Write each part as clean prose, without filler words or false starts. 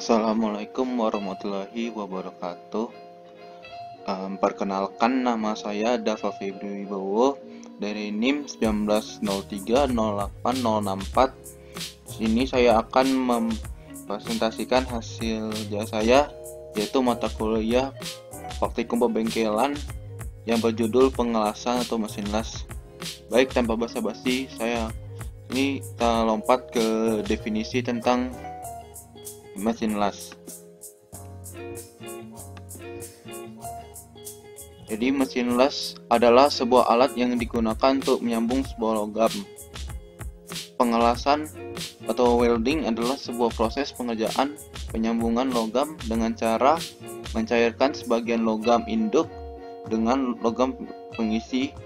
Assalamualaikum warahmatullahi wabarakatuh. Perkenalkan, nama saya Dava Febri Wibowo dari NIM 19030864. Sini saya akan mempresentasikan hasil jasa saya, yaitu mata kuliah praktikum pembengkelan yang berjudul pengelasan atau mesin las. Baik, tanpa basa-basi, kita lompat ke definisi tentang mesin las. Jadi mesin las adalah sebuah alat yang digunakan untuk menyambung sebuah logam. Pengelasan atau welding adalah sebuah proses pengerjaan penyambungan logam dengan cara mencairkan sebagian logam induk dengan logam pengisi,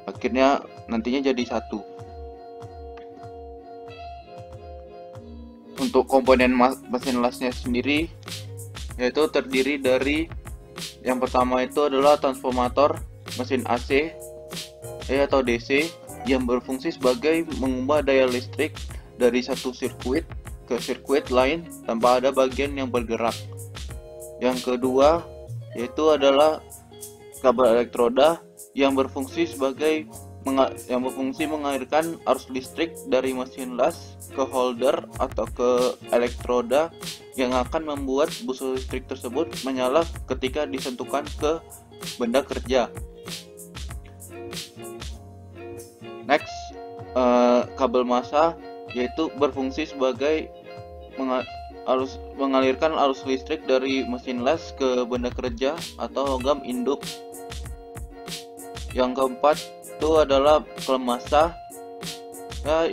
akhirnya nantinya jadi satu. Untuk komponen mesin lasnya sendiri, yaitu terdiri dari yang pertama itu adalah transformator mesin AC atau DC yang berfungsi sebagai mengubah daya listrik dari satu sirkuit ke sirkuit lain tanpa ada bagian yang bergerak. Yang kedua yaitu adalah kabel elektroda yang berfungsi mengalirkan arus listrik dari mesin las ke holder atau ke elektroda yang akan membuat busur listrik tersebut menyala ketika disentuhkan ke benda kerja. Next, kabel massa yaitu berfungsi sebagai mengalirkan arus listrik dari mesin las ke benda kerja atau logam induk. Yang keempat itu adalah klem massa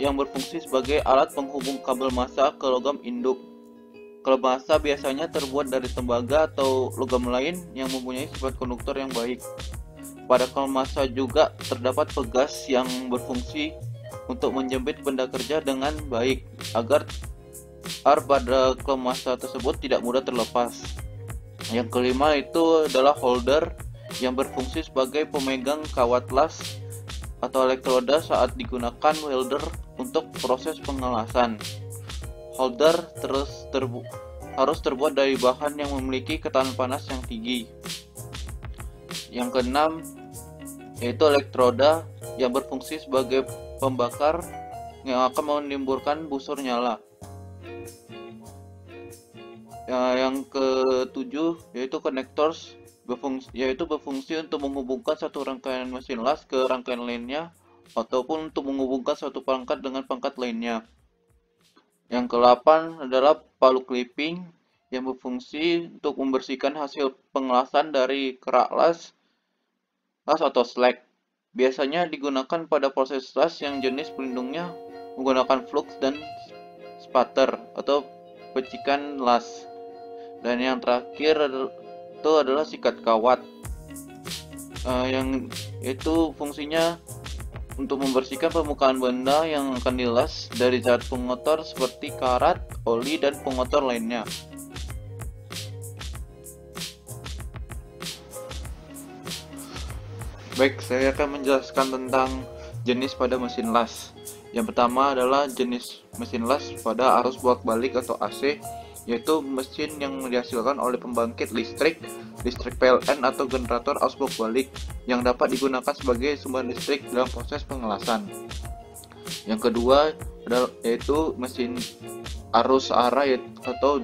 yang berfungsi sebagai alat penghubung kabel massa ke logam induk. Klem massa biasanya terbuat dari tembaga atau logam lain yang mempunyai sifat konduktor yang baik. Pada klem massa juga terdapat pegas yang berfungsi untuk menjepit benda kerja dengan baik agar pada klem massa tersebut tidak mudah terlepas. Yang kelima itu adalah holder yang berfungsi sebagai pemegang kawat las atau elektroda saat digunakan welder untuk proses pengelasan. Holder harus terbuat dari bahan yang memiliki ketahanan panas yang tinggi. Yang keenam yaitu elektroda yang berfungsi sebagai pembakar yang akan menimbulkan busur nyala. Yang ketujuh yaitu connectors berfungsi untuk menghubungkan satu rangkaian mesin las ke rangkaian lainnya ataupun untuk menghubungkan satu perangkat dengan perangkat lainnya. Yang ke-8 adalah palu clipping yang berfungsi untuk membersihkan hasil pengelasan dari kerak las atau slag. Biasanya digunakan pada proses las yang jenis pelindungnya menggunakan flux dan spatter atau pecikan las. Dan yang terakhir itu adalah sikat kawat, yang itu fungsinya untuk membersihkan permukaan benda yang akan dilas dari zat pengotor seperti karat, oli, dan pengotor lainnya. Baik, saya akan menjelaskan tentang jenis pada mesin las. Yang pertama adalah jenis mesin las pada arus bolak-balik atau AC, yaitu mesin yang dihasilkan oleh pembangkit listrik PLN atau generator arus bolak-balik yang dapat digunakan sebagai sumber listrik dalam proses pengelasan. Yang kedua yaitu mesin arus arah atau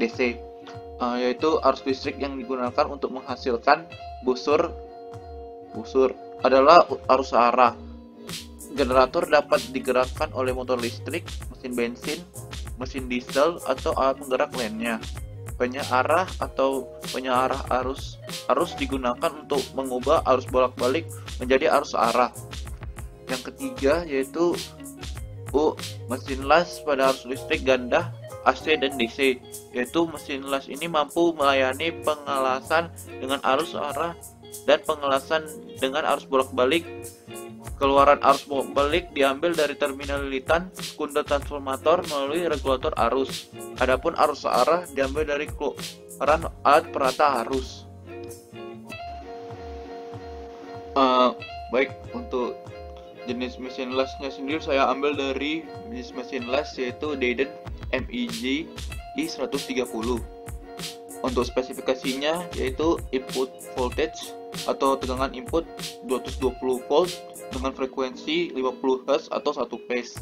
DC, yaitu arus listrik yang digunakan untuk menghasilkan busur adalah arus arah. Generator dapat digerakkan oleh motor listrik, mesin bensin, mesin diesel, atau alat penggerak lainnya. Penyearah arus digunakan untuk mengubah arus bolak-balik menjadi arus arah. Yang ketiga yaitu mesin las pada arus listrik ganda AC dan DC, yaitu mesin las ini mampu melayani pengelasan dengan arus arah dan pengelasan dengan arus bolak-balik. Keluaran arus bolak-balik diambil dari terminal lilitan sekunder transformator melalui regulator arus. Adapun arus arah diambil dari keluaran alat perata arus. Baik, untuk jenis mesin lasnya sendiri saya ambil dari jenis mesin las yaitu Dayden MEG I130. Untuk spesifikasinya yaitu input voltage atau tegangan input 220 volt dengan frekuensi 50 Hz atau 1 phase.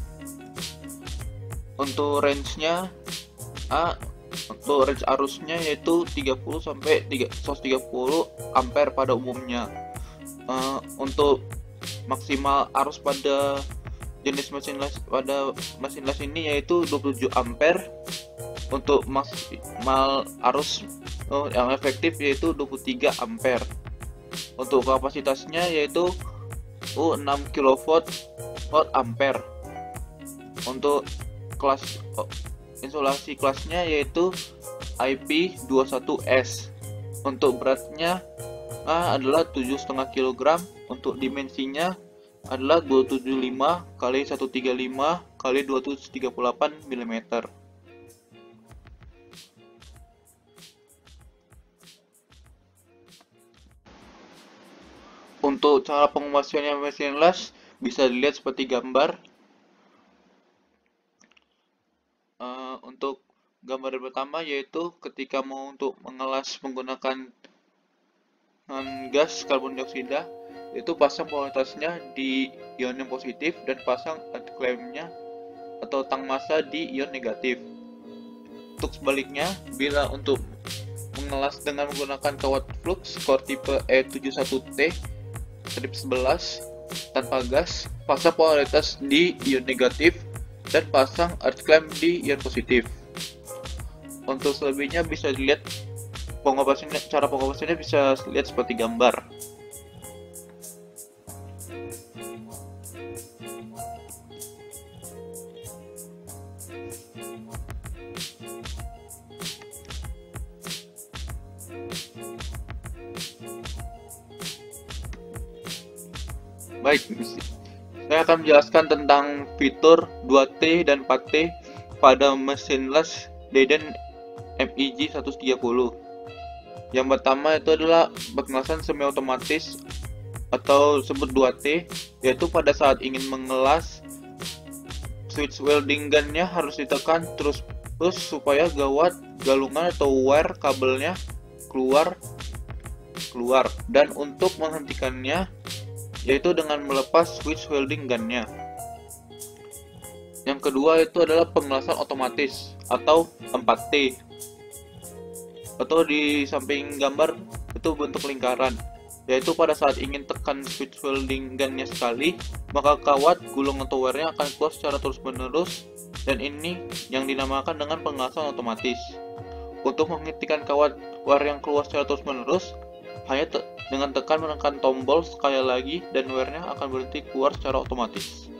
Untuk range-nya untuk range arusnya yaitu 30 sampai 130 ampere pada umumnya. Untuk maksimal arus pada jenis mesin las ini yaitu 27 ampere. Untuk maksimal arus yang efektif yaitu 23 ampere. Untuk kapasitasnya yaitu 6 kV ampere. Untuk kelas insulasi kelasnya yaitu IP21S. Untuk beratnya adalah 7,5 kg. Untuk dimensinya adalah 275 x 135 x 238 mm. Untuk cara pengoperasiannya mesin las bisa dilihat seperti gambar. Untuk gambar pertama yaitu ketika mau untuk mengelas menggunakan gas karbon dioksida, itu pasang polaritasnya di ion yang positif dan pasang klaimnya atau tang massa di ion negatif. Untuk sebaliknya, bila untuk mengelas dengan menggunakan kawat flux core tipe E71T strip 11 tanpa gas, pasang polaritas di ion negatif dan pasang earth clamp di ion positif. Untuk selebihnya bisa dilihat cara pengoperasiannya bisa lihat seperti gambar. Baik, saya akan menjelaskan tentang fitur 2T dan 4T pada mesin las Deden MIG 130. Yang pertama itu adalah pengelasan semi otomatis atau disebut 2T, yaitu pada saat ingin mengelas, switch welding gunnya harus ditekan terus supaya gawat, galungan atau wire kabelnya keluar. Dan untuk menghentikannya yaitu dengan melepas switch welding gunnya. Yang kedua itu adalah pengelasan otomatis atau 4T, atau di samping gambar itu bentuk lingkaran, yaitu pada saat ingin tekan switch welding gunnya sekali, maka kawat, gulung atau wire-nya akan keluar secara terus menerus, dan ini yang dinamakan dengan pengelasan otomatis. Untuk menghentikan kawat wire yang keluar secara terus menerus, hanya dengan menekan tombol sekali lagi dan wire-nya akan berhenti keluar secara otomatis.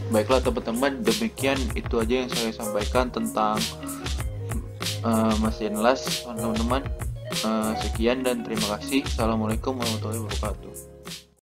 Baiklah teman-teman, demikian itu aja yang saya sampaikan tentang mesin las teman-teman. Sekian dan terima kasih. Assalamualaikum warahmatullahi wabarakatuh.